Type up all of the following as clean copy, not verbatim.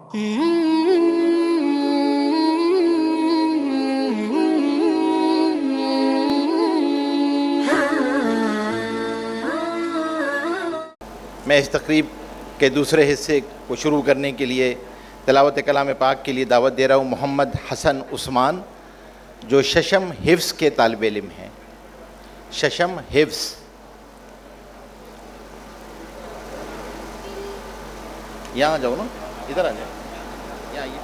میں اس تقریب کے دوسرے حصے کو شروع کرنے کے لیے تلاوت کلام پاک کے لیے دعوت دے رہا ہوں محمد حسن عثمان، جو ششم حفظ کے طالب علم ہیں۔ ششم حفظ۔ یہاں جاؤ نا، ادھر آ جاؤ، یہاں آئیے۔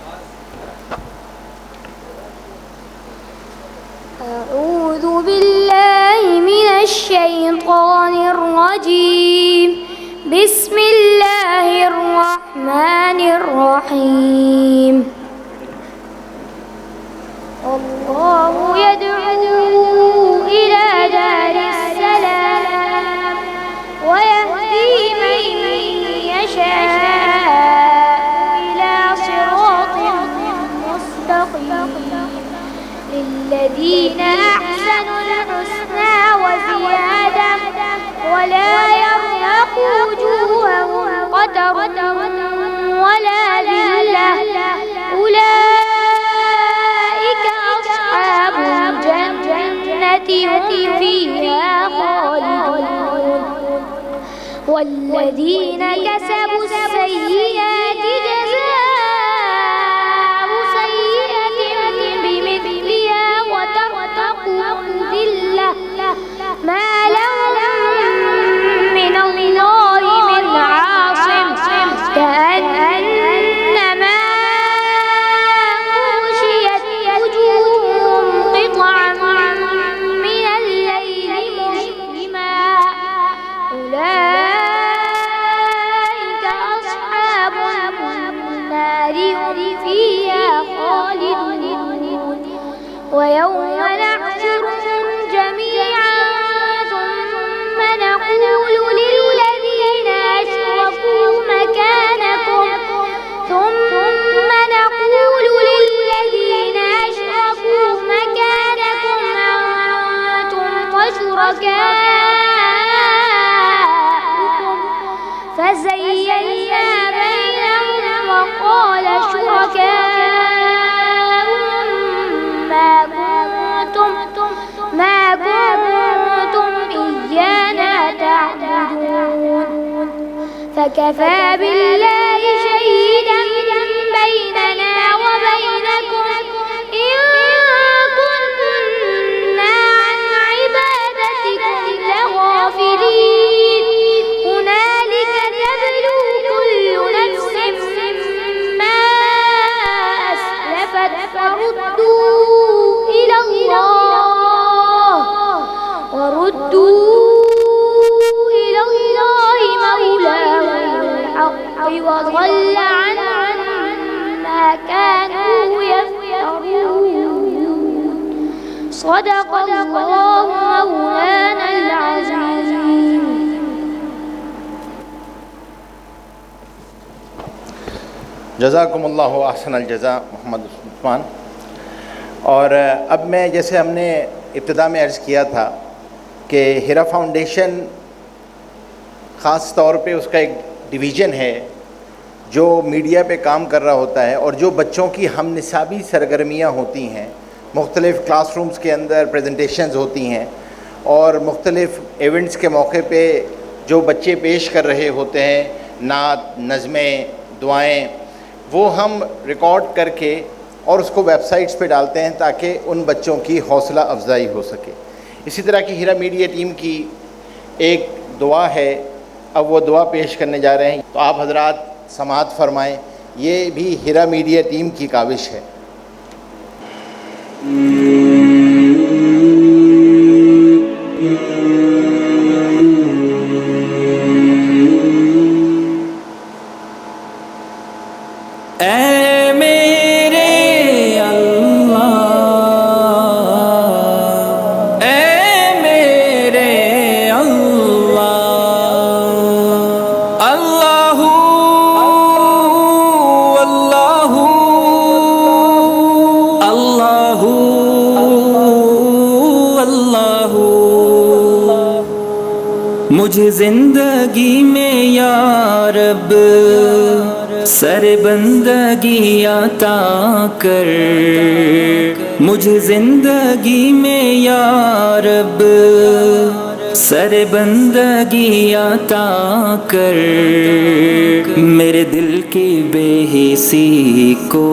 اعوذ باللہ من الشیطان الرجیم، بسم اللہ الرحمن الرحیم۔ اللہ یدعو الی دار السلام ویہدی من یشاء الی صراط مستقیم، للذین احسنوا الحسنى وزیادہ ولا يرهق وجوههم قتر ولا ذلة، أولئك أصحاب الجنة هم فيها خالدون، والذين كسبوا السيئات جزاء سيئة بمثلها وترهقهم ذلة ما لهم من الله من عاصم، كأنما أغشيت وجوههم قطعا من الليل مظلما، أولئك أصحاب النار هم فيها خالدون، ويوم نحشرهم جميعا ثم نقول للذين أشركوا مكانكم أنتم وشركاؤكم، فزيّنا بينهم وقال شركاؤهم ما كنتم إيانا تعبدون، فكفى بالله شهيدا بيننا وبينكم إن كنا عن عبادتكم لغافلين، هنالك تبلو كل نفس ما أسلفت وردوا إلى الله مولاهم الحق، وضل عنهم ما كانوا يفترون، صدق الله مولانا العظيم۔ جزاکم اللہ احسن الجزاء محمد عثمان۔ اور اب میں، جیسے ہم نے ابتدا میں عرض کیا تھا کہ ہیرا فاؤنڈیشن خاص طور پہ اس کا ایک ڈویژن ہے جو میڈیا پہ کام کر رہا ہوتا ہے، اور جو بچوں کی ہم نصابی سرگرمیاں ہوتی ہیں، مختلف کلاس رومز کے اندر پریزنٹیشنز ہوتی ہیں، اور مختلف ایونٹس کے موقع پہ جو بچے پیش کر رہے ہوتے ہیں، نعت، نظمیں، دعائیں، وہ ہم ریکارڈ کر کے اور اس کو ویب سائٹس پہ ڈالتے ہیں تاکہ ان بچوں کی حوصلہ افزائی ہو سکے۔ اسی طرح کی ہیرا میڈیا ٹیم کی ایک دعا ہے، اب وہ دعا پیش کرنے جا رہے ہیں، تو آپ حضرات سماعت فرمائیں، یہ بھی ہیرا میڈیا ٹیم کی کاوش ہے۔ مجھے زندگی میں یا رب سر بندگی عطا کر مجھے زندگی میں یا رب، سر بندگی عطا کر میرے دل کی بے حسی کو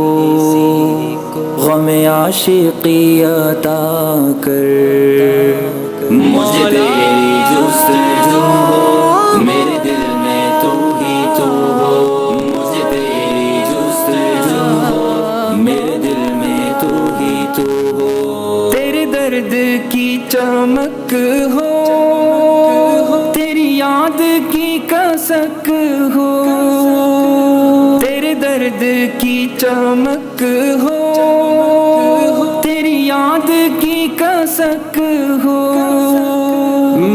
غم عاشقی عطا کر، مجھے تیری جستجو ہو میرے دل میں تو ہی تو ہو، مجھے تیری جستجو ہو میرے دل میں تو ہی تو ہو، تیرے درد کی چمک ہو تیری یاد کی کسک ہو، تیرے درد کی چمک ہو تیری یاد کی کسک ہو،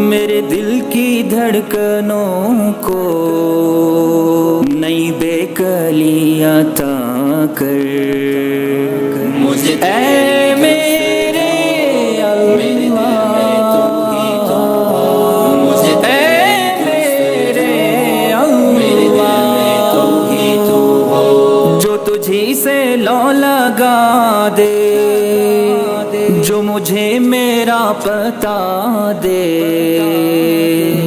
میرے دل کی دھڑکنوں کو نئی بے کلی عطا کر، مجھے اے میرے تجھی سے لو لگا دے، جو مجھے میرا پتا دے،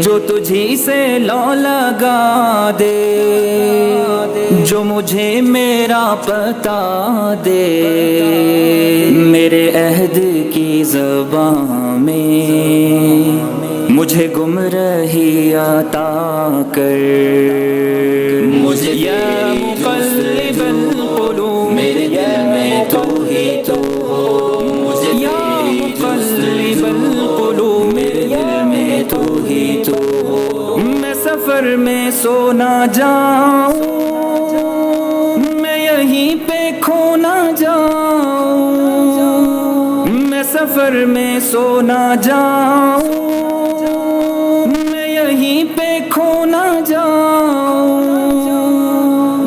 جو تجھی سے لو لگا دے، جو مجھے میرا پتا دے، میرے عہد کی زبان میں مجھے گمراہی عطا کر، مجھے یا مقلب القلوب میرے دل میں تو ہی تو ہو، مجھے یا مقلب القلوب میرے دل میں تو ہی تو ہو، میں سفر میں سو نہ جاؤں، میں یہیں پہ کھو نہ جاؤں، میں سفر میں سو نہ جاؤں، میں یہیں پہ کھو نہ جاؤں،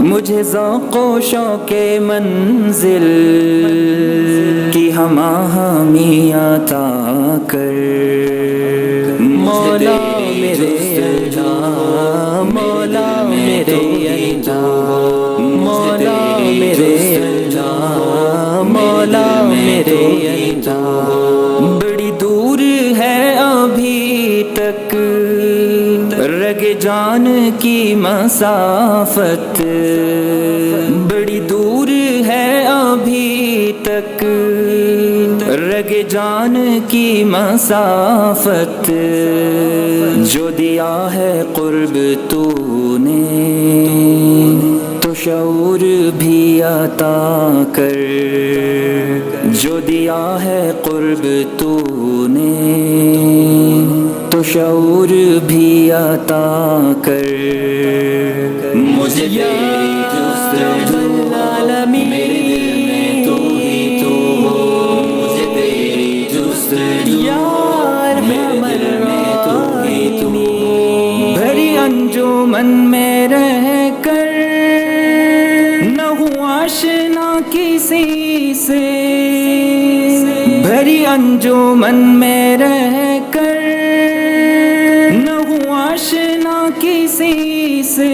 مجھے ذوق و شوق منزل کی ہم آہنگی عطا کر، مولا میرے اللہ، مولا میرے اللہ، مولا میرے اللہ، مولا میرے اللہ، بڑی دور ہے ابھی تک رگ جان کی مسافت، بڑی دور ہے ابھی تک رگ جان کی مسافت، جو دیا ہے قرب تو نے تو شعور بھی عطا کر، جو دیا ہے قرب تو نے تو شعور بھی عطا کر، مجھے تیری جستجو میرے دل میں تو ہی تو ہو، مجھے تیری جستجو میرے دل میں تو ہی تو ہو، بھری انجمن میں رہ کر نہ ہوں آشنا کسی سے، بھری انجمن میں رہ کر نہ ہوں آشنا کسی سے،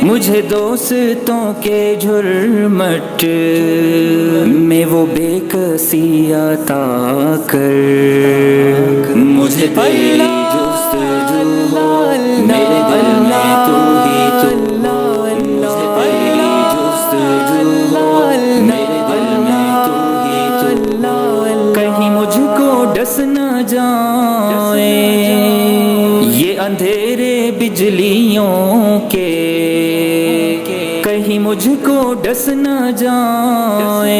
مجھے دوستوں کے جھرمٹ میں وہ بے کسی عطا کر، مجھے تیری جستجو ہو میرے دل میں تو ہی تو ہو، مجھے تیری جستجو ہو میرے دل میں تو ہی تو ہو، کہیں مجھ کو ڈس نہ جائیں یہ اندھیرے بجلیوں کے، کہیں مجھ کو ڈس نہ جائیں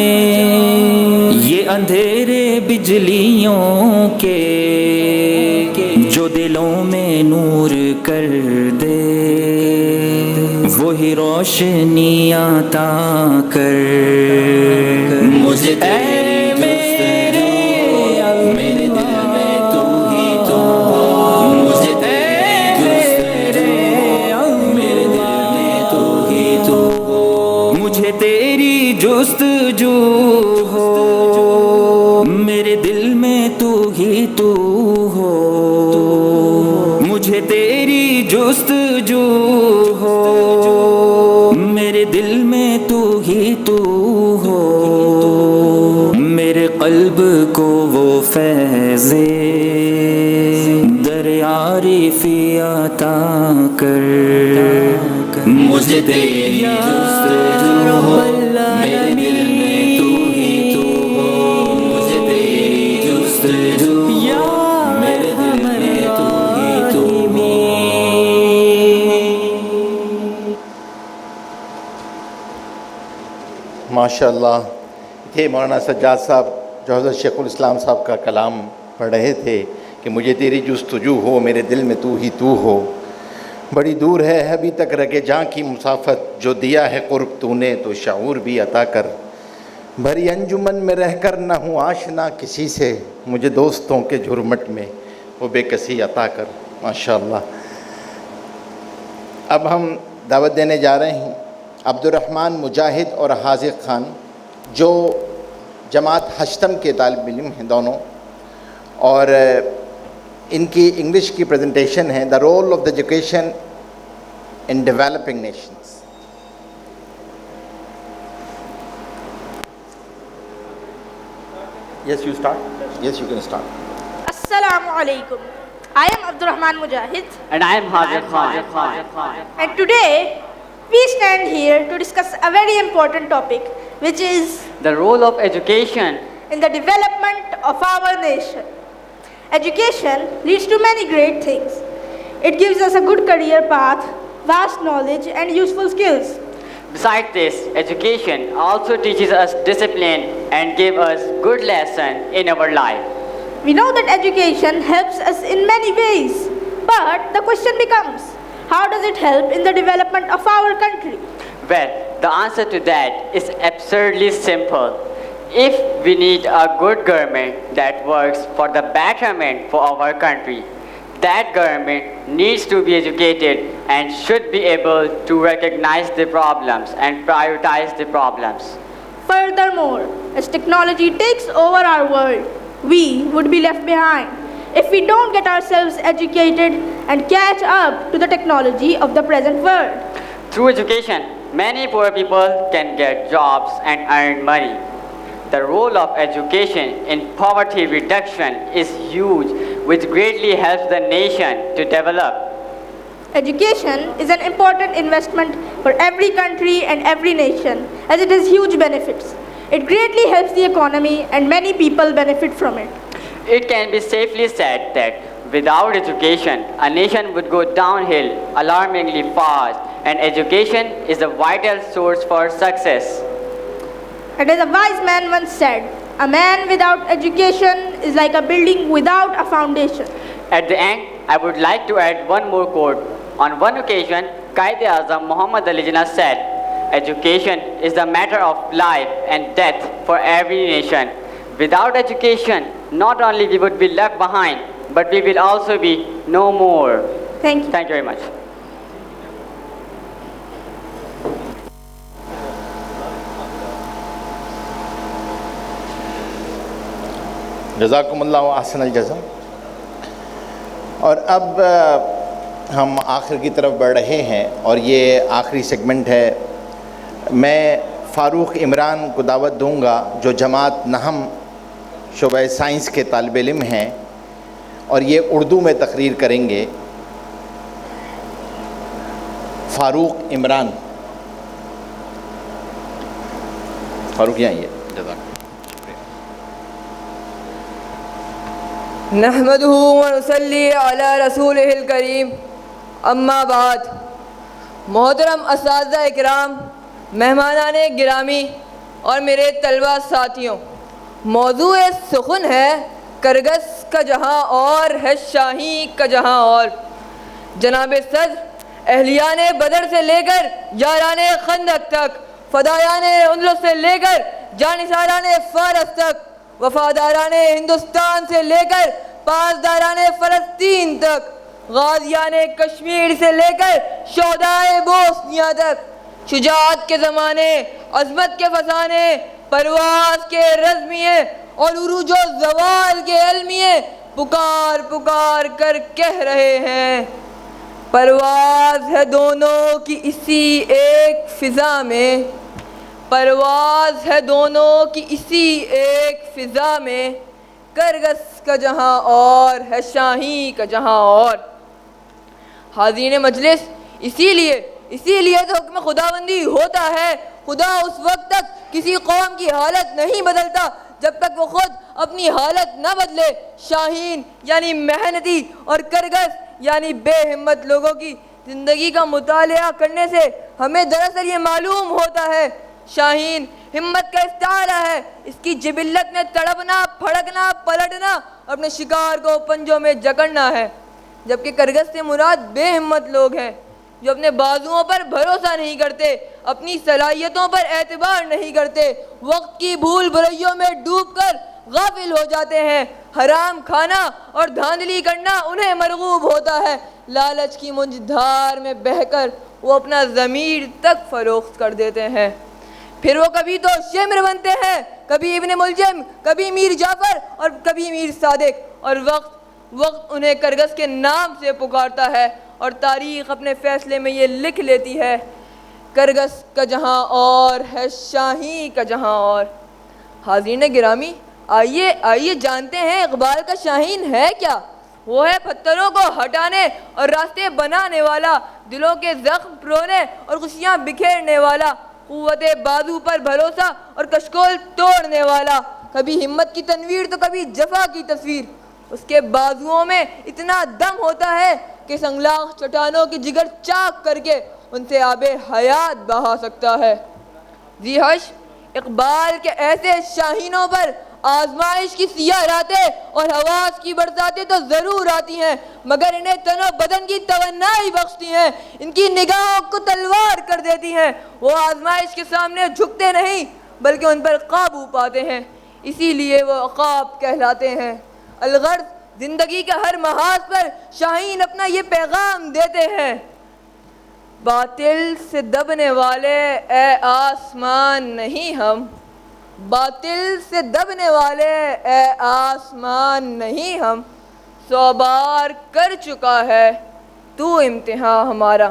یہ اندھیرے بجلیوں کے، جو دلوں میں نور کر دے وہی روشنی عطا کر، مجھے اے میرے میرے دل میں تو ہی تو ہو، مجھے میرے دل میں تو ہی تو ہو، مجھے تیری جستجو ہو میرے دل میں تو ہی تو ہو، مجھے تیری جستجو ہو میرے دل میں تو ہی تو ہو، میرے قلب کو وہ فیض عارفی عطا کر، مجھے تیری جستجو ہو، میرے دل میں تو ہی تو ہو، مجھے تیری جستجو ہو، میرے دل میں تو ہی تو ہو۔ ماشاء اللہ، یہ مولانا سجاد صاحب جو حضرت شیخ الاسلام صاحب کا کلام پڑھ رہے تھے کہ مجھے تیری جستجو ہو، میرے دل میں تو ہی تو ہو، بڑی دور ہے ابھی تک رگ جاں کی مسافت، جو دیا ہے قرب تو نے تو شعور بھی عطا کر، بھری انجمن میں رہ کر نہ ہوں آشنا کسی سے، مجھے دوستوں کے جھرمٹ میں وہ بے کسی عطا کر۔ ماشاءاللہ۔ اب ہم دعوت دینے جا رہے ہیں عبد الرحمن مجاہد اور حاذق خان، جو جماعت ہشتم کے طالب علم ہیں دونوں، اور ان کی انگلش کی پریزنٹیشن ہے the role of the education in developing nations. Yes, you start. Yes, you can start. Assalamu alaikum. I am Abdurrahman Mujahid, And I am Haziq Khan. and today we stand here to discuss a very important topic, which is The role of education. in the development of our nation. Education leads to many great things. It gives us a good career path, vast knowledge and useful skills. Besides this, education also teaches us discipline and gives us good lesson in our life. We know that education helps us in many ways, but the question becomes, how does it help in the development of our country? Well, the answer to that is absurdly simple. If we need a good government that works for the betterment for our country, that government needs to be educated and should be able to recognize the problems and prioritize the problems. Furthermore, as technology takes over our world, we would be left behind if we don't get ourselves educated and catch up to the technology of the present world. Through education, many poor people can get jobs and earn money. The role of education in poverty reduction is huge, which greatly helps the nation to develop. Education is an important investment for every country and every nation, as it has huge benefits. It greatly helps the economy and many people benefit from it. It can be safely said that without education, a nation would go downhill alarmingly fast, and education is the vital source for success. And as a wise man once said, a man without education is like a building without a foundation. At the end, I would like to add one more quote. On one occasion, Quaid-e-Azam Muhammad Ali Jinnah said, "Education is the matter of life and death for every nation. Without education, not only we would be left behind, but we will also be no more." Thank you. Thank you very much. جزاکم اللہ احسن الجزا۔ اور اب ہم آخر کی طرف بڑھ رہے ہیں اور یہ آخری سیگمنٹ ہے۔ میں فاروق عمران کو دعوت دوں گا جو جماعت نہم شعبہ سائنس کے طالب علم ہیں، اور یہ اردو میں تقریر کریں گے۔ فاروق عمران، فاروق یہاں یہ جزاک۔ نحمده ونصلي على رسوله الکریم، اما بعد۔ محترم اساتذہ اکرام، مہمانان گرامی اور میرے طلبہ ساتھیوں، موضوع سخن ہے کرگس کا جہاں اور ہے شاہی کا جہاں اور۔ جناب صدر، اہلیان بدر سے لے کر یاران خندق تک، فدایان اندلس سے لے کر جانثاران فارس تک، وفاداران ہندوستان سے لے کر پاسداران فلسطین تک، غازیان کشمیر سے لے کر شہدائے بوسنیا تک، شجاعت کے زمانے، عظمت کے فسانے، پرواز کے رزمیے اور عروج و زوال کے علمیے پکار پکار کر کہہ رہے ہیں، پرواز ہے دونوں کی اسی ایک فضا میں، پرواز ہے دونوں کی اسی ایک فضا میں، کرگس کا جہاں اور ہے شاہین کا جہاں اور۔ حاضرین مجلس، اسی لیے تو حکم خداوندی ہوتا ہے۔ خدا اس وقت تک کسی قوم کی حالت نہیں بدلتا جب تک وہ خود اپنی حالت نہ بدلے۔ شاہین یعنی محنتی اور کرگس یعنی بے ہمت لوگوں کی زندگی کا مطالعہ کرنے سے ہمیں دراصل یہ معلوم ہوتا ہے، شاہین ہمت کا استعارہ ہے۔ اس کی جبلت میں تڑپنا، پھڑکنا، پلٹنا، اپنے شکار کو پنجوں میں جکڑنا ہے، جبکہ کرگس سے مراد بے ہمت لوگ ہیں جو اپنے بازوؤں پر بھروسہ نہیں کرتے، اپنی صلاحیتوں پر اعتبار نہیں کرتے، وقت کی بھول بھلائیوں میں ڈوب کر غافل ہو جاتے ہیں۔ حرام کھانا اور دھاندلی کرنا انہیں مرغوب ہوتا ہے، لالچ کی منجدھار میں بہہ کر وہ اپنا ضمیر تک فروخت کر دیتے ہیں۔ پھر وہ کبھی تو شمر بنتے ہیں، کبھی ابن ملجم، کبھی میر جعفر اور کبھی میر صادق، اور وقت انہیں کرگس کے نام سے پکارتا ہے، اور تاریخ اپنے فیصلے میں یہ لکھ لیتی ہے، کرگس کا جہاں اور ہے شاہین کا جہاں اور۔ حاضرین گرامی، آئیے جانتے ہیں اقبال کا شاہین ہے کیا؟ وہ ہے پتھروں کو ہٹانے اور راستے بنانے والا، دلوں کے زخم پرونے اور خوشیاں بکھیرنے والا، قوت بازو پر بھروسہ اور کشکول توڑنے والا، کبھی ہمت کی تنویر تو کبھی جفا کی تصویر۔ اس کے بازوؤں میں اتنا دم ہوتا ہے کہ سنگلاخ چٹانوں کی جگر چاک کر کے ان سے آب حیات بہا سکتا ہے۔ ذی حش اقبال کے ایسے شاہینوں پر آزمائش کی سیاہ راتیں اور حواس کی برساتیں تو ضرور آتی ہیں، مگر انہیں تن و بدن کی توانائی بخشتی ہیں، ان کی نگاہوں کو تلوار کر دیتی ہیں۔ وہ آزمائش کے سامنے جھکتے نہیں بلکہ ان پر قابو پاتے ہیں، اسی لیے وہ عقاب کہلاتے ہیں۔ الغرض زندگی کے ہر محاذ پر شاہین اپنا یہ پیغام دیتے ہیں، باطل سے دبنے والے اے آسمان نہیں ہم، باطل سے دبنے والے اے آسمان نہیں ہم، 100 بار کر چکا ہے تو امتحان ہمارا۔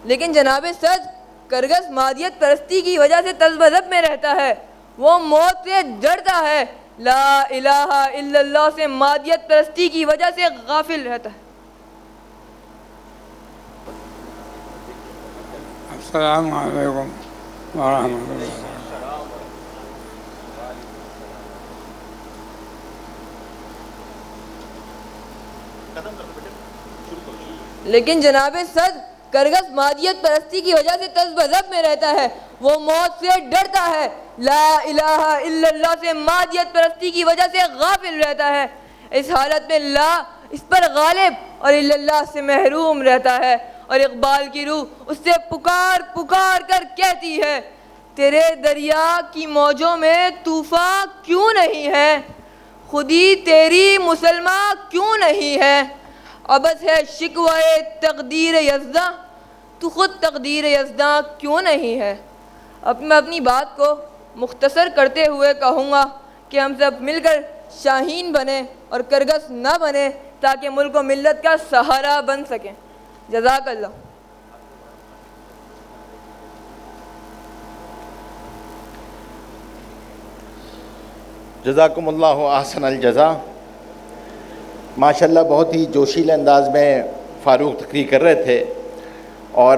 لیکن جناب صدر، کرگس مادیت پرستی کی وجہ سے تذبذب میں رہتا ہے، وہ موت سے ڈرتا ہے، لا الہ الا اللہ سے مادیت پرستی کی وجہ سے غافل رہتا ہے۔ السلام علیکم ورحمۃ اللہ۔ لیکن جناب صدر، کرگس مادیت پرستی کی وجہ سے تذبذب میں رہتا ہے، وہ موت سے ڈرتا ہے، لا الہ الا اللہ سے مادیت پرستی کی وجہ سے غافل رہتا ہے۔ اس حالت میں لا اس پر غالب اور الا اللہ سے محروم رہتا ہے، اور اقبال کی روح اس سے پکار پکار کر کہتی ہے، تیرے دریا کی موجوں میں طوفان کیوں نہیں ہے، خودی تیری مسلمہ کیوں نہیں ہے، عبث ہے شکوہ تقدیر یزداں، تو خود تقدیر یزداں کیوں نہیں ہے۔ اب میں اپنی بات کو مختصر کرتے ہوئے کہوں گا کہ ہم سب مل کر شاہین بنیں اور کرگس نہ بنیں، تاکہ ملک و ملت کا سہارا بن سکیں۔ جزاک اللہ۔ جزاکم اللہ احسن الجزا۔ ماشاءاللہ بہت ہی جوشیل انداز میں فاروق تقریر کر رہے تھے اور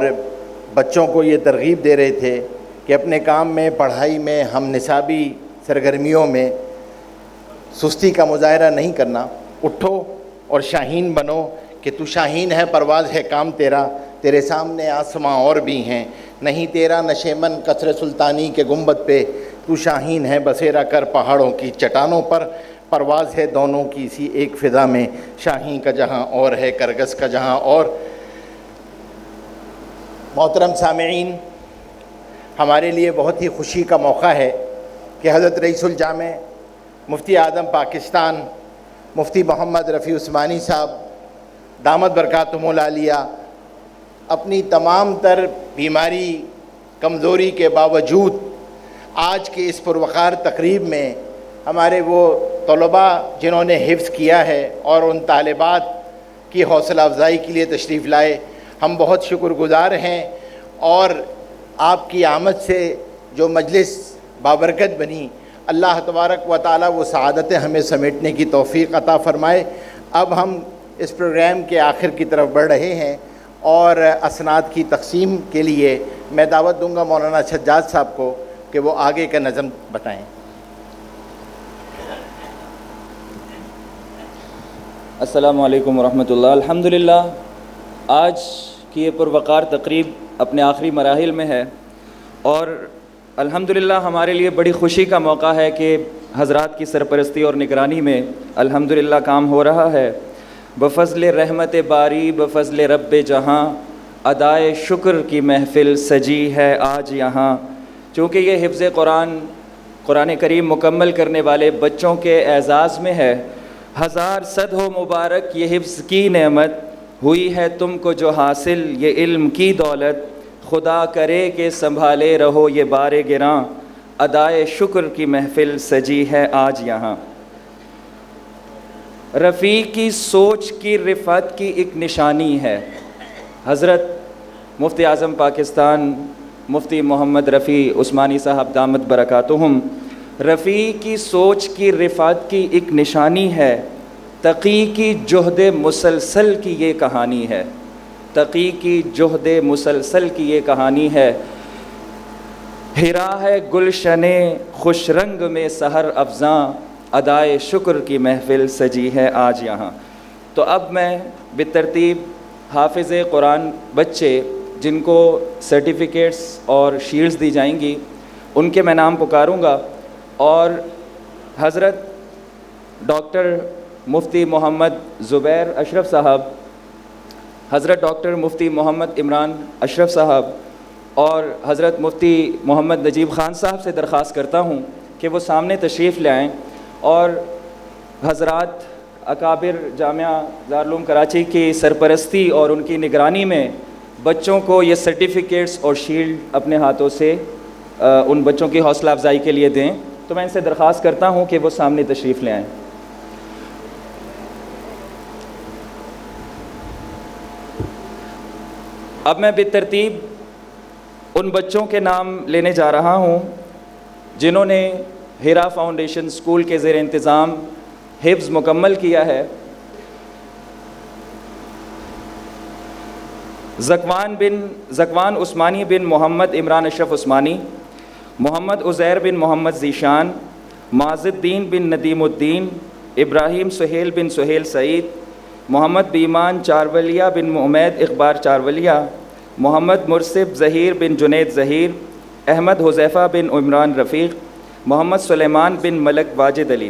بچوں کو یہ ترغیب دے رہے تھے کہ اپنے کام میں، پڑھائی میں، ہم نصابی سرگرمیوں میں سستی کا مظاہرہ نہیں کرنا، اٹھو اور شاہین بنو کہ تو شاہین ہے، پرواز ہے کام تیرا، تیرے سامنے آسماں اور بھی ہیں، نہیں تیرا نشیمن قصر سلطانی کے گنبد پہ، تو شاہین ہے بسیرا کر پہاڑوں کی چٹانوں پر، پرواز ہے دونوں کی اسی ایک فضا میں، شاہین کا جہاں اور ہے کرگس کا جہاں اور۔ محترم سامعین، ہمارے لیے بہت ہی خوشی کا موقع ہے کہ حضرت رئیس الجامع مفتی اعظم پاکستان مفتی محمد رفیع عثمانی صاحب دامت برکاتہم العالیہ اپنی تمام تر بیماری کمزوری کے باوجود آج کے اس پروقار تقریب میں ہمارے وہ طلباء جنہوں نے حفظ کیا ہے اور ان طالبات کی حوصلہ افزائی کے لیے تشریف لائے، ہم بہت شکر گزار ہیں، اور آپ کی آمد سے جو مجلس بابرکت بنی، اللہ تبارک و تعالیٰ وہ سعادتیں ہمیں سمیٹنے کی توفیق عطا فرمائے۔ اب ہم اس پروگرام کے آخر کی طرف بڑھ رہے ہیں، اور اسناد کی تقسیم کے لیے میں دعوت دوں گا مولانا سجاد صاحب کو کہ وہ آگے کا نظم بتائیں۔ السلام علیکم ورحمۃ اللہ۔ الحمدللہ آج کی یہ پروقار تقریب اپنے آخری مراحل میں ہے، اور الحمدللہ ہمارے لیے بڑی خوشی کا موقع ہے کہ حضرات کی سرپرستی اور نگرانی میں الحمدللہ کام ہو رہا ہے۔ بفضل رحمت باری بفضل رب جہاں، ادائے شکر کی محفل سجی ہے آج یہاں۔ چونکہ یہ حفظ قرآن کریم مکمل کرنے والے بچوں کے اعزاز میں ہے، ہزار صد ہو مبارک یہ حفظ کی نعمت، ہوئی ہے تم کو جو حاصل یہ علم کی دولت، خدا کرے کہ سنبھالے رہو یہ بار گراں، ادائے شکر کی محفل سجی ہے آج یہاں۔ رفیع کی سوچ کی رفعت کی ایک نشانی ہے۔ حضرت مفتی اعظم پاکستان مفتی محمد رفیع عثمانی صاحب دامت برکاتہم، رفیع کی سوچ کی رفعت کی ایک نشانی ہے، تقی کی جہد مسلسل کی یہ کہانی ہے، تقی کی جہد مسلسل کی یہ کہانی ہے۔ ہرا ہے گلشن خوش رنگ میں سحر افزاں، ادائے شکر کی محفل سجی ہے آج یہاں۔ تو اب میں بالترتیب حافظ قرآن بچے جن کو سرٹیفکیٹس اور شیلڈز دی جائیں گی ان کے میں نام پکاروں گا، اور حضرت ڈاکٹر مفتی محمد زبیر اشرف صاحب، حضرت ڈاکٹر مفتی محمد عمران اشرف صاحب اور حضرت مفتی محمد نجیب خان صاحب سے درخواست کرتا ہوں کہ وہ سامنے تشریف لے آئیں، اور حضرات اکابر جامعہ دارالعلوم کراچی کی سرپرستی اور ان کی نگرانی میں بچوں کو یہ سرٹیفکیٹس اور شیلڈ اپنے ہاتھوں سے ان بچوں کی حوصلہ افزائی کے لیے دیں۔ تو میں ان سے درخواست کرتا ہوں کہ وہ سامنے تشریف لے آئیں۔ اب میں بالترتیب ان بچوں کے نام لینے جا رہا ہوں جنہوں نے ہیرا فاؤنڈیشن اسکول کے زیر انتظام حفظ مکمل کیا ہے۔ زکوان عثمانی بن محمد عمران اشرف عثمانی، محمد عزیر بن محمد ذیشان، معز الدین بن ندیم الدین، ابراہیم سہیل بن سہیل سعید، محمد بیمان چارولیہ بن عمید اقبار چارولیہ، محمد مرسب ظہیر بن جنید ظہیر، احمد حذیفہ بن عمران رفیق، محمد سلیمان بن ملک واجد علی۔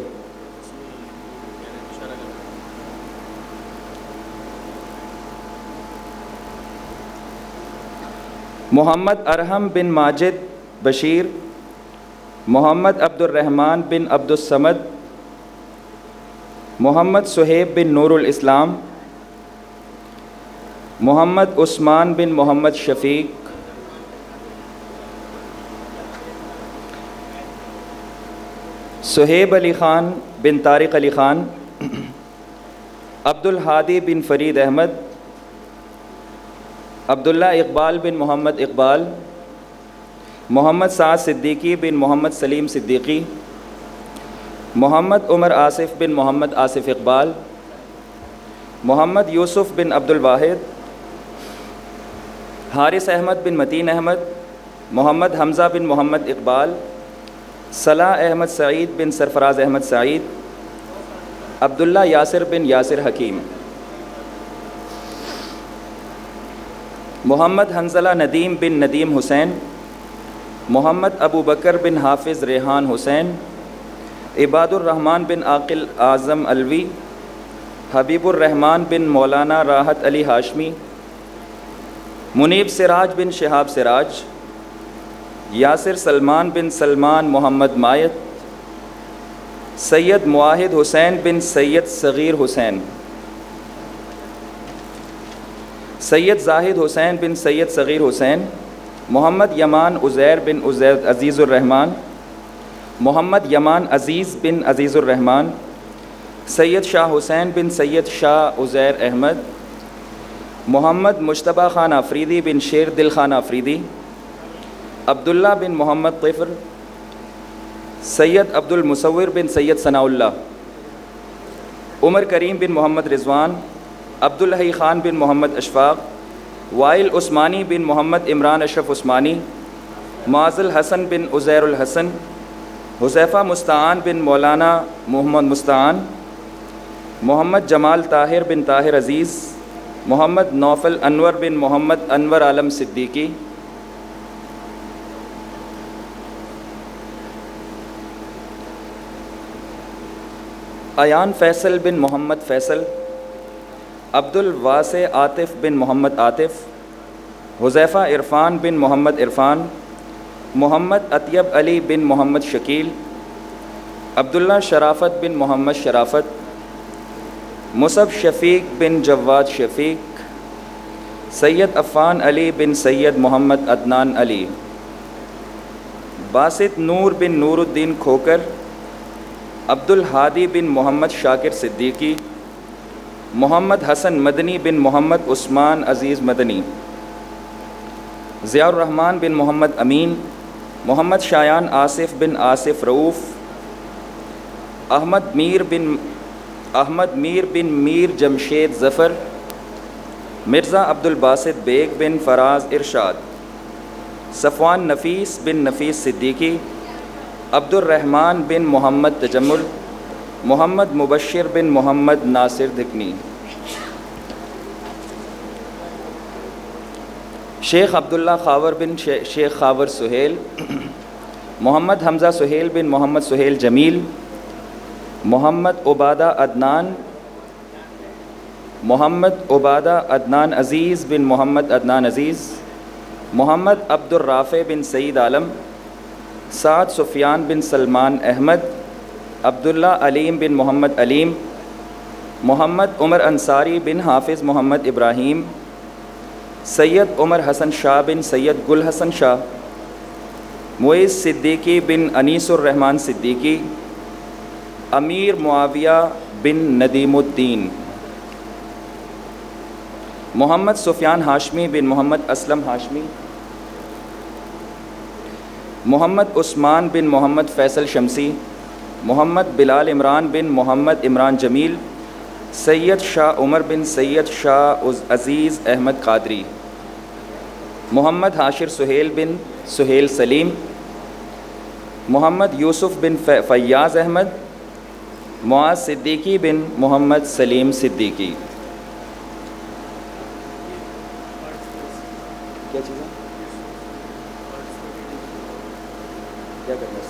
محمد ارحم بن ماجد بشیر، محمد عبد الرحمن بن عبد الصمد، محمد صہیب بن نور الاسلام، محمد عثمان بن محمد شفیق، صہیب علی خان بن طارق علی خان، عبد الحادی بن فرید احمد، عبداللہ اقبال بن محمد اقبال، محمد سعد صدیقی بن محمد سلیم صدیقی، محمد عمر آصف بن محمد آصف اقبال، محمد یوسف بن عبد الواحد، حارث احمد بن متین احمد، محمد حمزہ بن محمد اقبال، صلاح احمد سعید بن سرفراز احمد سعید، عبداللہ یاسر بن یاسر حکیم، محمد حنزلہ ندیم بن ندیم حسین، محمد ابو بکر بن حافظ ریحان حسین، عباد الرحمن بن عاقل اعظم علوی، حبیب الرحمن بن مولانا راحت علی ہاشمی، منیب سراج بن شہاب سراج، یاسر سلمان بن سلمان محمد مایت، سید معاہد حسین بن سید صغیر حسین، سید زاہد حسین بن سید صغیر حسین، محمد یمان عزیر بن عزیر عزیز الرحمن، محمد یمان عزیز بن عزیز الرحمن، سید شاہ حسین بن سید شاہ عزیر احمد، محمد مجتبی خان آفریدی بن شیر دل خان آفریدی، عبداللہ بن محمد طفر، سید عبد المصور بن سید ثناء اللہ، عمر کریم بن محمد رضوان، عبدالحی خان بن محمد اشفاق، وائل عثمانی بن محمد عمران اشرف عثمانی، معاذ الحسن بن عزیر الحسن، حذیفہ مستعان بن مولانا محمد مستعان، محمد جمال طاہر بن طاہر عزیز، محمد نوفل انور بن محمد انور عالم صدیقی، ایان فیصل بن محمد فیصل، عبد الواسع عاطف بن محمد عاطف، حذیفہ عرفان بن محمد عرفان، محمد اطیب علی بن محمد شکیل، عبداللہ شرافت بن محمد شرافت، مصعب شفیق بن جواد شفیق، سید عفان علی بن سید محمد عدنان علی، باسط نور بن نور الدین کھوکر، عبد الحادی بن محمد شاکر صدیقی، محمد حسن مدنی بن محمد عثمان عزیز مدنی، ضیاء الرحمن بن محمد امین، محمد شایان آصف بن آصف رؤوف، احمد میر بن میر جمشید ظفر، مرزا عبد الباسط بیگ بن فراز ارشاد، صفوان نفیس بن نفیس صدیقی، عبد الرحمن بن محمد تجمل، محمد مبشر بن محمد ناصر دکنی، شیخ عبداللہ خاور بن شیخ خاور سہیل، محمد حمزہ سہیل بن محمد سہیل جمیل، محمد عبادہ عدنان عزیز بن محمد عدنان عزیز، محمد عبد الرافع بن سعید عالم، سعد سفیان بن سلمان احمد، عبداللہ علیم بن محمد علیم، محمد عمر انصاری بن حافظ محمد ابراہیم، سید عمر حسن شاہ بن سید گل حسن شاہ، معیز صدیقی بن انیس الرحمن صدیقی، امیر معاویہ بن ندیم الدین، محمد سفیان ہاشمی بن محمد اسلم ہاشمی، محمد عثمان بن محمد فیصل شمسی، محمد بلال عمران بن محمد عمران جمیل، سید شاہ عمر بن سید شاہ عزیز احمد قادری، محمد حاشر سہیل بن سہیل سلیم، محمد یوسف بن فیاض احمد، معاذ صدیقی بن محمد سلیم صدیقی۔ کیا چیز ہے؟ کیا کرنا ہے؟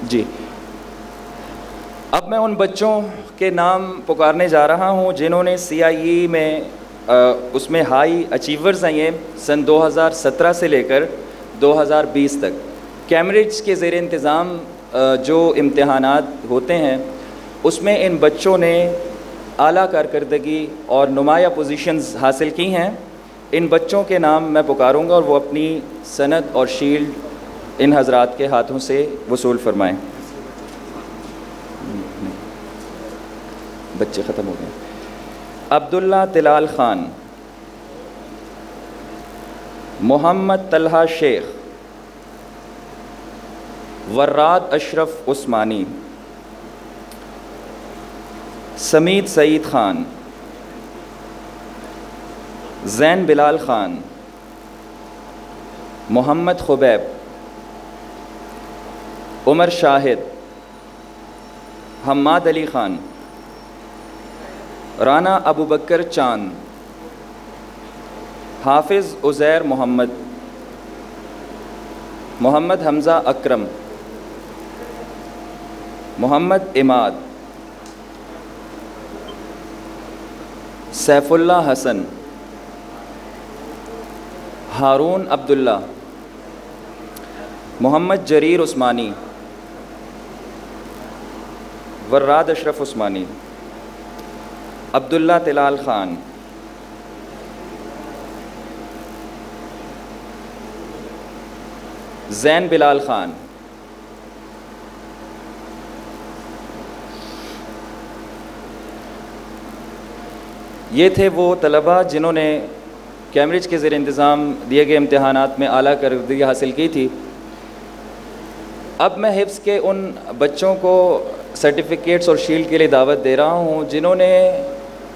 جی، اب میں ان بچوں کے نام پکارنے جا رہا ہوں جنہوں نے CIE میں اس میں ہائی اچیورز ہیں، یہ سن 2017 سے لے کر 2020 تک کیمبرج کے زیر انتظام جو امتحانات ہوتے ہیں اس میں ان بچوں نے اعلیٰ کارکردگی اور نمایاں پوزیشنز حاصل کی ہیں۔ ان بچوں کے نام میں پکاروں گا اور وہ اپنی سند اور شیلڈ ان حضرات کے ہاتھوں سے وصول فرمائیں۔ بچے ختم ہو گئے۔ عبداللہ طلال خان، محمد طلحہ شیخ، وراد اشرف عثمانی، سمید سعید خان، زین بلال خان، محمد خبیب، عمر شاہد، حماد علی خان، رانا ابو بکر چاند، حافظ عزیر محمد، محمد حمزہ اکرم، محمد عماد، سیف اللہ حسن، ہارون عبداللہ، محمد جریر عثمانی، وراد اشرف عثمانی، عبداللہ طلال خان، زین بلال خان. یہ تھے وہ طلباء جنہوں نے کیمبرج کے زیر انتظام دیے گئے امتحانات میں اعلیٰ کارکردگی حاصل کی تھی. اب میں حفظ کے ان بچوں کو سرٹیفکیٹس اور شیلڈ کے لیے دعوت دے رہا ہوں جنہوں نے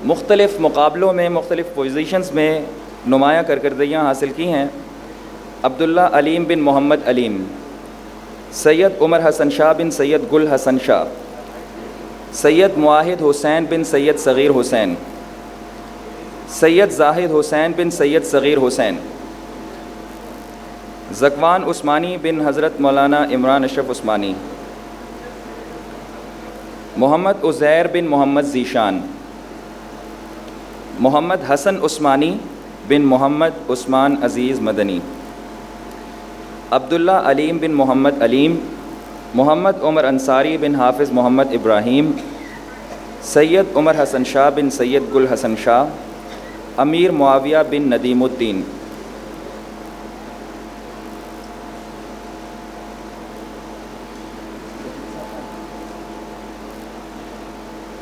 مختلف مقابلوں میں مختلف پوزیشنز میں نمایاں کارکردگیاں حاصل کی ہیں. عبداللہ علیم بن محمد علیم, سید عمر حسن شاہ بن سید گل حسن شاہ, سید معاہد حسین بن سید صغیر حسین, سید زاہد حسین بن سید صغیر حسین, ذکوان عثمانی بن حضرت مولانا عمران اشرف عثمانی, محمد عزیر بن محمد ذیشان, محمد حسن عثمانی بن محمد عثمان عزیز مدنی, عبداللہ علیم بن محمد علیم, محمد عمر انصاری بن حافظ محمد ابراہیم, سید عمر حسن شاہ بن سید گل حسن شاہ, امیر معاویہ بن ندیم الدین.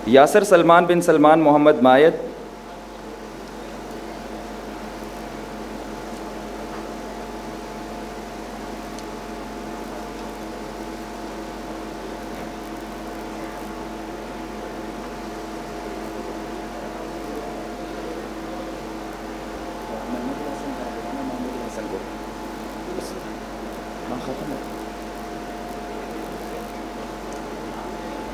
یاسر سلمان بن سلمان محمد مایت,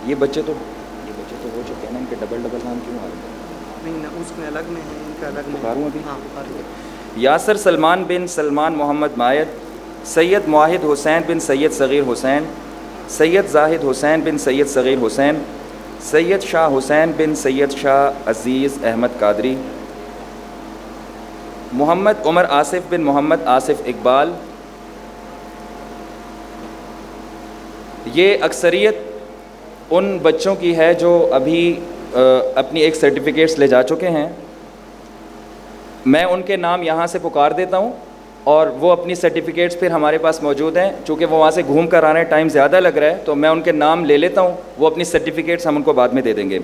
یہ بچے تو ہو چکے ہیں نا, ان کے ڈبل نام کیوں آ رہے ہیں؟ نہیں نا, اس میں الگ میں ہے, ان کا الگ میں. بخاروں ابھی. ہاں بخار. یاسر سلمان بن سلمان محمد مایت, سید معاہد حسین بن سید صغیر حسین, سید زاہد حسین بن سید صغیر حسین, سید شاہ حسین بن سید شاہ عزیز احمد قادری, محمد عمر آصف بن محمد آصف اقبال. یہ اکثریت ان بچوں کی ہے جو ابھی اپنی ایک سرٹیفکیٹس لے جا چکے ہیں. میں ان کے نام یہاں سے پکار دیتا ہوں اور وہ اپنی سرٹیفکیٹس پھر ہمارے پاس موجود ہیں. چونکہ وہ وہاں سے گھوم کر آ رہے ہیں, ٹائم زیادہ لگ رہا ہے, تو میں ان کے نام لے لیتا ہوں, وہ اپنی سرٹیفکیٹس ہم ان کو بعد میں دے دیں گے.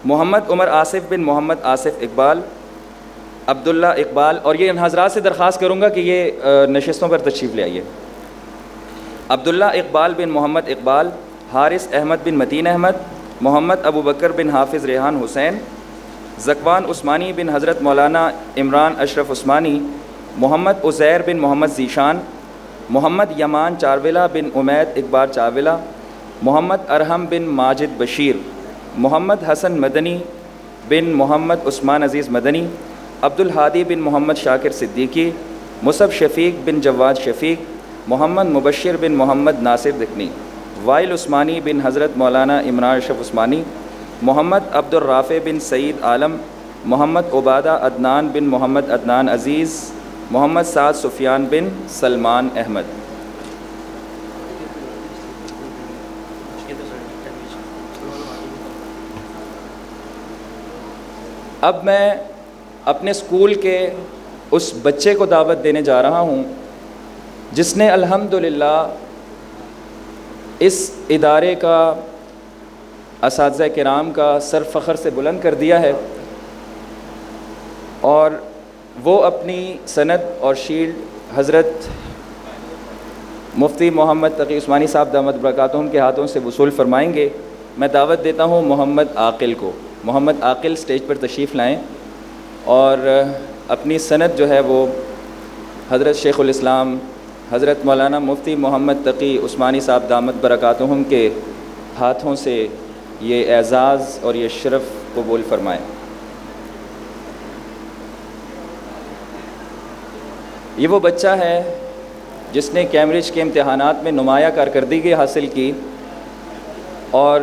محمد عمر آصف بن محمد آصف اقبال, عبداللہ اقبال, اور یہ ان حضرات سے درخواست کروں گا کہ یہ نشستوں پر تشریف لے آئیے. عبداللہ اقبال بن محمد اقبال, حارث احمد بن متین احمد, محمد ابو بکر بن حافظ ریحان حسین, ذکوان عثمانی بن حضرت مولانا عمران اشرف عثمانی, محمد عزیر بن محمد ذیشان, محمد یمان چارولا بن عمید اقبال چارولا, محمد ارحم بن ماجد بشیر, محمد حسن مدنی بن محمد عثمان عزیز مدنی, عبد الحادی بن محمد شاکر صدیقی, مصعب شفیق بن جواد شفیق, محمد مبشر بن محمد ناصر دکنی, وائل عثمانی بن حضرت مولانا عمران اشرف عثمانی, محمد عبد الرافع بن سعید عالم, محمد عبادہ عدنان بن محمد عدنان عزیز, محمد سعد سفیان بن سلمان احمد. اب میں اپنے اسکول کے اس بچے کو دعوت دینے جا رہا ہوں جس نے الحمدللہ اس ادارے کا, اساتذہ کرام کا سر فخر سے بلند کر دیا ہے, اور وہ اپنی سند اور شیلڈ حضرت مفتی محمد تقی عثمانی صاحب دامت برکاتہم کے ہاتھوں سے وصول فرمائیں گے. میں دعوت دیتا ہوں محمد عاقل کو. محمد عاقل اسٹیج پر تشریف لائیں اور اپنی سند جو ہے وہ حضرت شیخ الاسلام حضرت مولانا مفتی محمد تقی عثمانی صاحب دامت برکاتہم کے ہاتھوں سے یہ اعزاز اور یہ شرف قبول فرمائیں. یہ وہ بچہ ہے جس نے کیمبرج کے امتحانات میں نمایاں کارکردگی حاصل کی اور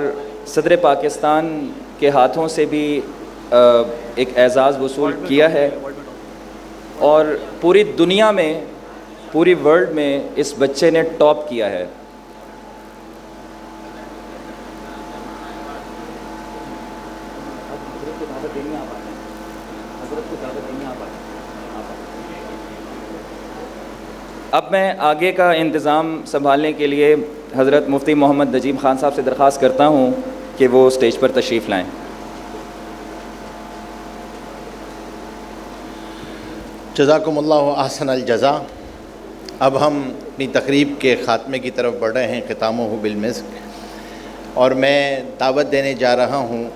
صدر پاکستان کے ہاتھوں سے بھی ایک اعزاز وصول کیا ہے, اور پوری دنیا میں, پوری ورلڈ میں اس بچے نے ٹاپ کیا ہے. اب میں آگے کا انتظام سنبھالنے کے لیے حضرت مفتی محمد نجیب خان صاحب سے درخواست کرتا ہوں کہ وہ اسٹیج پر تشریف لائیں۔ جزاکم اللہ احسن الجزا۔ اب ہم اپنی تقریب کے خاتمے کی طرف بڑھ رہے ہیں، ختامہ بالمسک، اور میں دعوت دینے جا رہا ہوں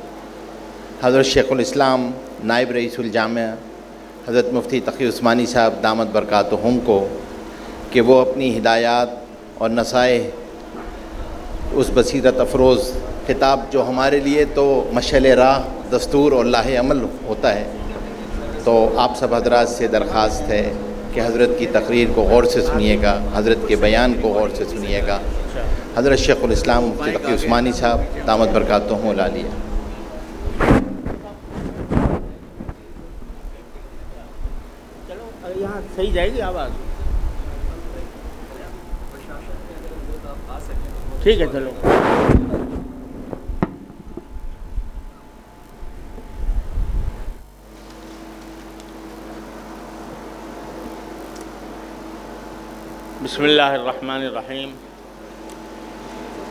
حضرت شیخ الاسلام نائب رئیس الجامعہ حضرت مفتی تقی عثمانی صاحب دامت برکاتہم کو کہ وہ اپنی ہدایات اور نصائح اس بصیرت افروز خطاب جو ہمارے لیے تو مشعل راہ، دستور اور لاہ عمل ہوتا ہے، تو آپ سب حضرات سے درخواست ہے کہ حضرت کی تقریر کو غور سے سنیے گا، حضرت کے بیان کو غور سے سنیے گا۔ حضرت شیخ الاسلام مفتی تقی عثمانی صاحب دامت برکاتہم العالیہ۔ یہاں صحیح جائے گی آواز؟ ٹھیک ہے، چلو۔ بسم اللہ الرحمن الرحیم،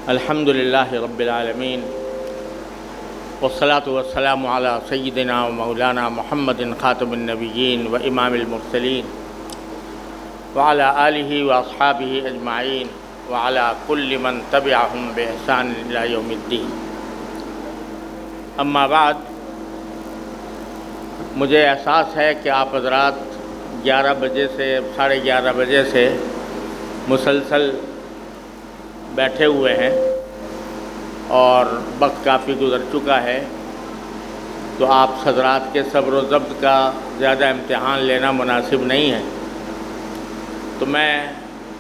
الحمد للہ رب العالمین، والصلاة والسلام علی سیدنا و مولانا محمد خاتم النبیین و امام المرسلین وعلی آلہ و اصحابہ اجمعین وعلی کل من تبعہم بإحسان الی یوم الدین۔ اما بعد، مجھے احساس ہے کہ آپ حضرات 11 بجے سے 11:30 بجے سے مسلسل بیٹھے ہوئے ہیں اور وقت کافی گزر چکا ہے، تو آپ حضرات کے صبر و ضبط کا زیادہ امتحان لینا مناسب نہیں ہے، تو میں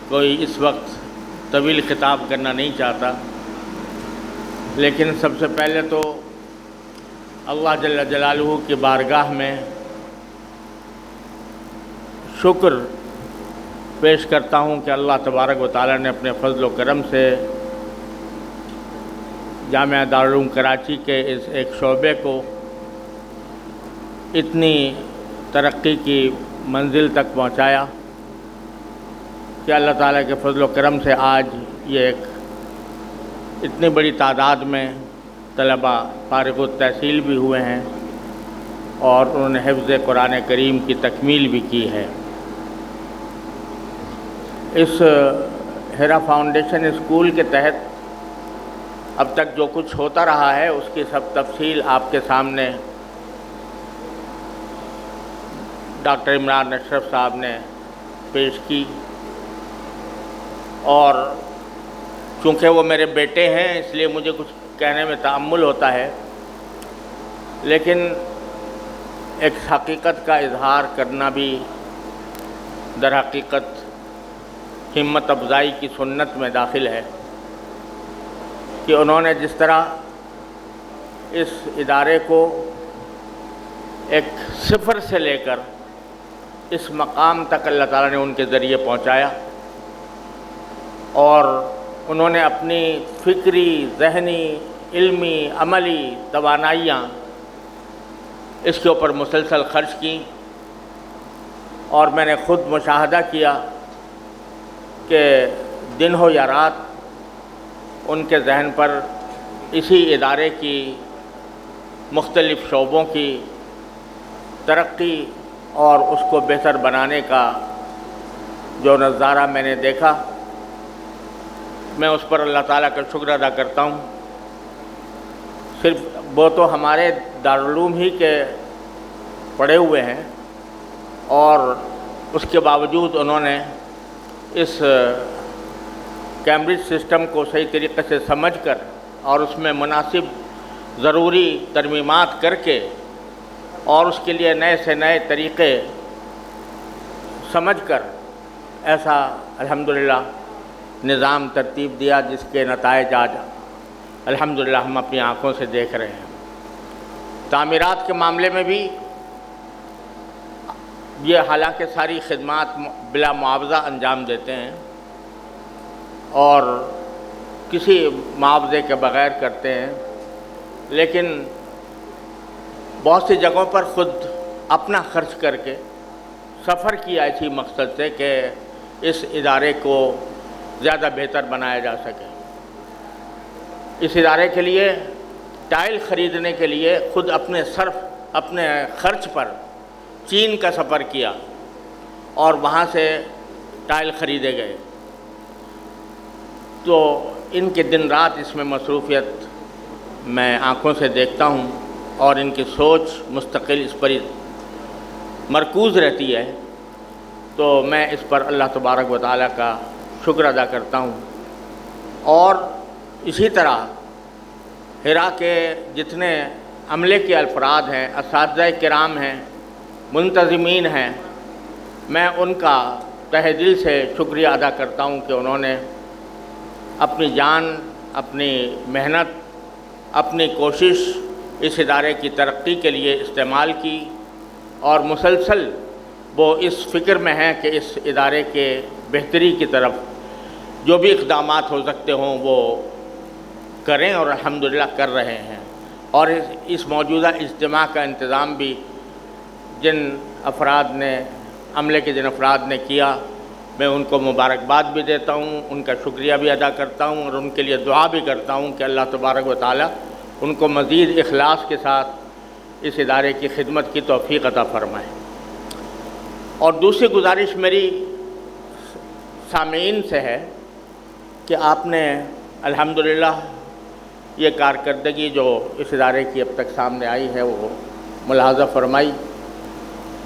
کوئی اس وقت طویل خطاب کرنا نہیں چاہتا، لیکن سب سے پہلے تو اللہ جل جلالہ کی بارگاہ میں شکر پیش کرتا ہوں کہ اللہ تبارک و تعالیٰ نے اپنے فضل و کرم سے جامعہ دارالعلوم کراچی کے اس ایک شعبے کو اتنی ترقی کی منزل تک پہنچایا کہ اللہ تعالیٰ کے فضل و کرم سے آج یہ ایک اتنی بڑی تعداد میں طلباء فارغ التحصیل بھی ہوئے ہیں اور انہوں نے حفظ قرآن کریم کی تکمیل بھی کی ہے۔ اس ہیرا فاؤنڈیشن اسکول کے تحت اب تک جو کچھ ہوتا رہا ہے اس کی سب تفصیل آپ کے سامنے ڈاکٹر عمران اشرف صاحب نے پیش کی، اور چونکہ وہ میرے بیٹے ہیں اس لیے مجھے کچھ کہنے میں تأمل ہوتا ہے، لیکن ایک حقیقت کا اظہار کرنا بھی در حقیقت ہمت افزائی کی سنت میں داخل ہے کہ انہوں نے جس طرح اس ادارے کو ایک صفر سے لے کر اس مقام تک اللہ تعالیٰ نے ان کے ذریعے پہنچایا، اور انہوں نے اپنی فکری، ذہنی، علمی، عملی توانائیاں اس کے اوپر مسلسل خرچ کی، اور میں نے خود مشاہدہ کیا کہ دن ہو یا رات ان کے ذہن پر اسی ادارے کی مختلف شعبوں کی ترقی اور اس کو بہتر بنانے کا جو نظارہ میں نے دیکھا، میں اس پر اللہ تعالیٰ کا شکر ادا کرتا ہوں۔ صرف وہ تو ہمارے دارالعلوم ہی کے پڑھے ہوئے ہیں، اور اس کے باوجود انہوں نے اس کیمبرج سسٹم کو صحیح طریقے سے سمجھ کر اور اس میں مناسب ضروری ترمیمات کر کے اور اس کے لیے نئے سے نئے طریقے سمجھ کر ایسا الحمدللہ نظام ترتیب دیا جس کے نتائج آج الحمدللہ ہم اپنی آنکھوں سے دیکھ رہے ہیں۔ تعمیرات کے معاملے میں بھی یہ حالانکہ ساری خدمات بلا معاوضہ انجام دیتے ہیں اور کسی معاوضے کے بغیر کرتے ہیں، لیکن بہت سی جگہوں پر خود اپنا خرچ کر کے سفر کیا اسی مقصد سے کہ اس ادارے کو زیادہ بہتر بنایا جا سکے۔ اس ادارے کے لیے ٹائل خریدنے کے لیے خود اپنے خرچ پر چین کا سفر کیا اور وہاں سے ٹائل خریدے گئے۔ تو ان کے دن رات اس میں مصروفیت میں آنکھوں سے دیکھتا ہوں اور ان کی سوچ مستقل اس پر مرکوز رہتی ہے، تو میں اس پر اللہ تبارک و تعالیٰ کا شکر ادا کرتا ہوں۔ اور اسی طرح حرا کے جتنے عملے کے افراد ہیں، اساتذہ کرام ہیں، منتظمین ہیں، میں ان کا تہ دل سے شکریہ ادا کرتا ہوں کہ انہوں نے اپنی جان، اپنی محنت، اپنی کوشش اس ادارے کی ترقی کے لیے استعمال کی، اور مسلسل وہ اس فکر میں ہیں کہ اس ادارے کے بہتری کی طرف جو بھی اقدامات ہو سکتے ہوں وہ کریں، اور الحمدللہ کر رہے ہیں۔ اور اس موجودہ اجتماع کا انتظام بھی جن افراد نے، عملے کے جن افراد نے کیا، میں ان کو مبارکباد بھی دیتا ہوں، ان کا شکریہ بھی ادا کرتا ہوں، اور ان کے لیے دعا بھی کرتا ہوں کہ اللہ تبارک و تعالیٰ ان کو مزید اخلاص کے ساتھ اس ادارے کی خدمت کی توفیق عطا فرمائے۔ اور دوسری گزارش میری سامعین سے ہے کہ آپ نے الحمدللہ یہ کارکردگی جو اس ادارے کی اب تک سامنے آئی ہے وہ ملاحظہ فرمائی،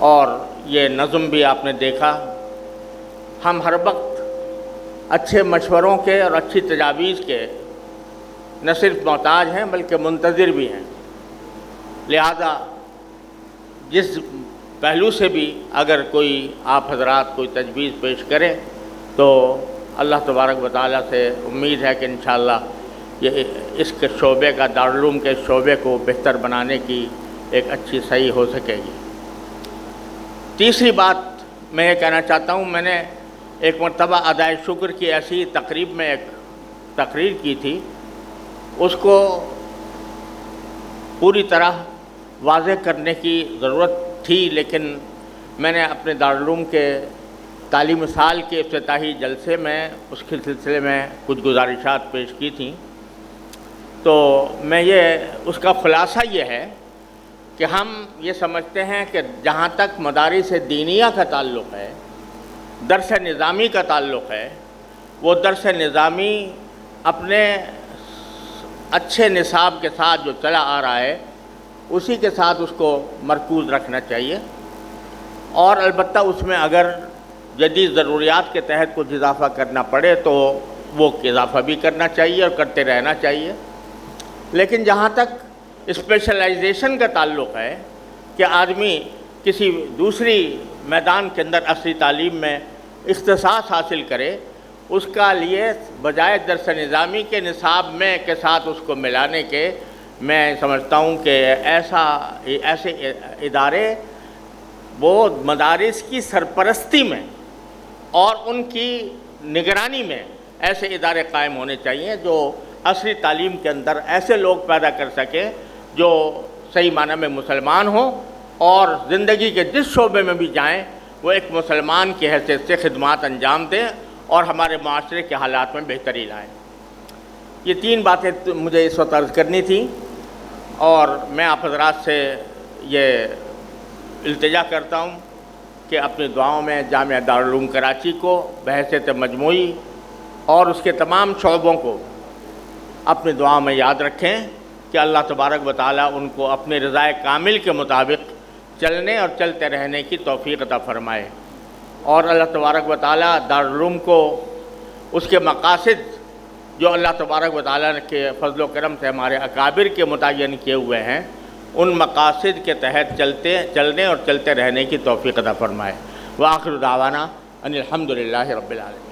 اور یہ نظم بھی آپ نے دیکھا۔ ہم ہر وقت اچھے مشوروں کے اور اچھی تجاویز کے نہ صرف محتاج ہیں بلکہ منتظر بھی ہیں، لہذا جس پہلو سے بھی اگر کوئی آپ حضرات کوئی تجویز پیش کریں تو اللہ تبارک و تعالیٰ سے امید ہے کہ انشاءاللہ یہ اس کے شعبے کا، دارالعلوم کے شعبے کو بہتر بنانے کی ایک اچھی صحیح ہو سکے گی۔ تیسری بات میں یہ کہنا چاہتا ہوں، میں نے ایک مرتبہ ادائے شکر کی ایسی تقریب میں ایک تقریر کی تھی، اس کو پوری طرح واضح کرنے کی ضرورت تھی، لیکن میں نے اپنے دارالعلوم کے تعلیمی سال کے افتتاحی جلسے میں اس کے سلسلے میں کچھ گزارشات پیش کی تھیں۔ تو میں اس کا خلاصہ یہ ہے کہ ہم یہ سمجھتے ہیں کہ جہاں تک مدارس دینیہ کا تعلق ہے، درس نظامی کا تعلق ہے، وہ درس نظامی اپنے اچھے نصاب کے ساتھ جو چلا آ رہا ہے اسی کے ساتھ اس کو مرکوز رکھنا چاہیے، اور البتہ اس میں اگر جدید ضروریات کے تحت کچھ اضافہ کرنا پڑے تو وہ اضافہ بھی کرنا چاہیے اور کرتے رہنا چاہیے۔ لیکن جہاں تک اسپیشلائزیشن کا تعلق ہے کہ آدمی کسی دوسری میدان کے اندر عصری تعلیم میں اختصاص حاصل کرے، اس کا لیے بجائے درس نظامی کے نصاب میں کے ساتھ اس کو ملانے کے، میں سمجھتا ہوں کہ ایسے ادارے وہ مدارس کی سرپرستی میں اور ان کی نگرانی میں ایسے ادارے قائم ہونے چاہیے جو عصری تعلیم کے اندر ایسے لوگ پیدا کر سکیں جو صحیح معنی میں مسلمان ہوں اور زندگی کے جس شعبے میں بھی جائیں وہ ایک مسلمان کی حیثیت سے خدمات انجام دیں اور ہمارے معاشرے کے حالات میں بہتری لائیں۔ یہ تین باتیں مجھے اس وقت عرض کرنی تھیں، اور میں آپ حضرات سے یہ التجا کرتا ہوں کہ اپنی دعاؤں میں جامعہ دارالعلوم کراچی کو بحیثیت مجموعی اور اس کے تمام شعبوں کو اپنی دعاؤں میں یاد رکھیں کہ اللہ تبارک و تعالیٰ ان کو اپنے رضائے کامل کے مطابق چلنے اور چلتے رہنے کی توفیق عطا فرمائے، اور اللہ تبارک و تعالیٰ دارالعلوم کو اس کے مقاصد جو اللہ تبارک و تعالیٰ کے فضل و کرم سے ہمارے اکابر کے متعین کیے ہوئے ہیں ان مقاصد کے تحت چلنے اور چلتے رہنے کی توفیق عطا فرمائے۔ وآخر دعوانا ان الحمدللہ رب العالمین۔